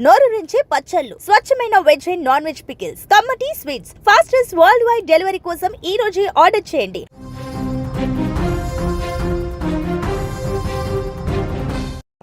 నోరూరించే పచ్చళ్ళు, స్వచ్ఛమైన veg and non veg pickles, కమ్మటి sweets, fastest world wide delivery కోసం ఈ రోజే ఆర్డర్ చేయండి.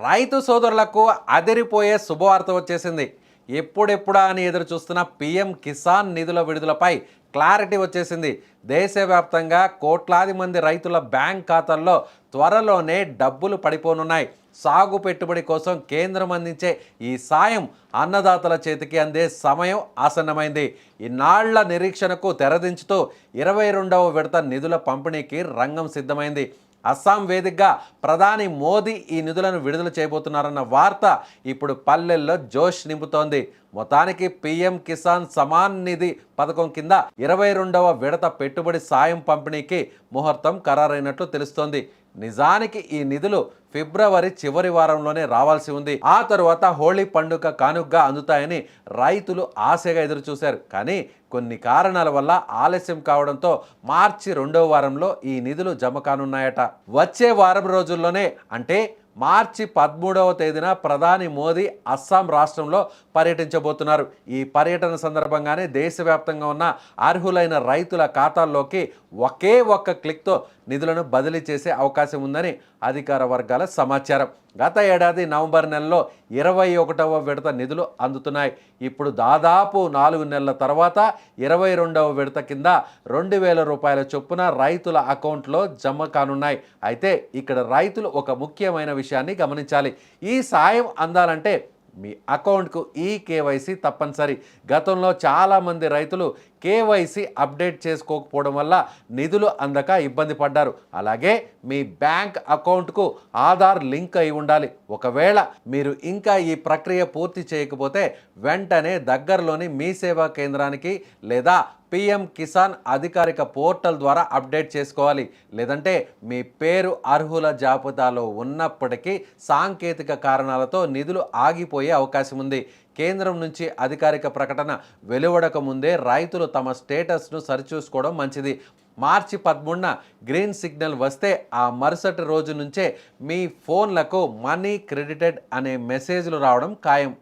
రైతు సోదరులకు అదిరిపోయే శుభవార్త వచ్చేసింది. ఎప్పుడెప్పుడా అని ఎదురు చూస్తున్న పీఎం కిసాన్ నిధుల విడుదలపై క్లారిటీ వచ్చేసింది. దేశవ్యాప్తంగా కోట్లాది మంది రైతుల బ్యాంక్ ఖాతాల్లో త్వరలోనే డబ్బులు పడిపోనున్నాయి. సాగు పెట్టుబడి కోసం కేంద్రం అందించే ఈ సాయం అన్నదాతల చేతికి అందే సమయం ఆసన్నమైంది. ఇన్నాళ్ల నిరీక్షణకు తెరదించుతూ 22వ విడత నిధుల పంపిణీకి రంగం సిద్ధమైంది. అస్సాం వేదికగా ప్రధాని మోదీ ఈ నిధులను విడుదల చేయబోతున్నారన్న వార్త ఇప్పుడు పల్లెల్లో జోష్ నింపుతోంది. మొత్తానికి పీఎం కిసాన్ సమాన్ నిధి పథకం కింద 22వ విడత పెట్టుబడి సాయం పంపిణీకి ముహూర్తం ఖరారైనట్లు తెలుస్తోంది. నిజానికి ఈ నిధులు ఫిబ్రవరి చివరి వారంలోనే రావాల్సి ఉంది. ఆ తరువాత హోళీ పండుగ కానుకగా అందుతాయని రైతులు ఆశగా ఎదురుచూశారు. కానీ కొన్ని కారణాల వల్ల ఆలస్యం కావడంతో మార్చి 2వ వారంలో ఈ నిధులు జమ కానున్నాయట. వచ్చే వారం రోజుల్లోనే అంటే మార్చి 13వ తేదీన ప్రధాని మోదీ అస్సాం రాష్ట్రంలో పర్యటించబోతున్నారు. ఈ పర్యటన సందర్భంగానే దేశవ్యాప్తంగా ఉన్న అర్హులైన రైతుల ఖాతాల్లోకి ఒకే ఒక్క క్లిక్తో నిధులను బదిలీ చేసే అవకాశం ఉందని అధికార వర్గాల సమాచారం. గత ఏడాది నవంబర్ నెలలో 21వ విడత నిధులు అందుతున్నాయి. ఇప్పుడు దాదాపు 4 నెలల తర్వాత 22వ విడత కింద 2,000 రూపాయల చొప్పున రైతుల అకౌంట్లో జమ కానున్నాయి. అయితే ఇక్కడ రైతులు ఒక ముఖ్యమైన విషయాన్ని గమనించాలి. ఈ సాయం అందాలంటే మీ అకౌంట్కు ఈ కేవైసీ తప్పనిసరి. గతంలో చాలామంది రైతులు కేవైసీ అప్డేట్ చేసుకోకపోవడం వల్ల నిధులు అందక ఇబ్బంది పడ్డారు. అలాగే మీ బ్యాంక్ అకౌంట్కు ఆధార్ లింక్ అయి ఉండాలి. ఒకవేళ మీరు ఇంకా ఈ ప్రక్రియ పూర్తి చేయకపోతే వెంటనే దగ్గరలోని మీ సేవా కేంద్రానికి లేదా పీఎం కిసాన్ అధికారిక పోర్టల్ ద్వారా అప్డేట్ చేసుకోవాలి. లేదంటే మీ పేరు అర్హుల జాబితాలో ఉన్నప్పటికీ సాంకేతిక కారణాలతో నిధులు ఆగిపోయే అవకాశం ఉంది. కేంద్రం నుంచి అధికారిక ప్రకటన వెలువడక ముందే రైతులు తమ స్టేటస్ను సరిచూసుకోవడం మంచిది. మార్చి 13న గ్రీన్ సిగ్నల్ వస్తే ఆ మరుసటి రోజు నుంచే మీ ఫోన్లకు మనీ క్రెడిటెడ్ అనే మెసేజ్లు రావడం ఖాయం.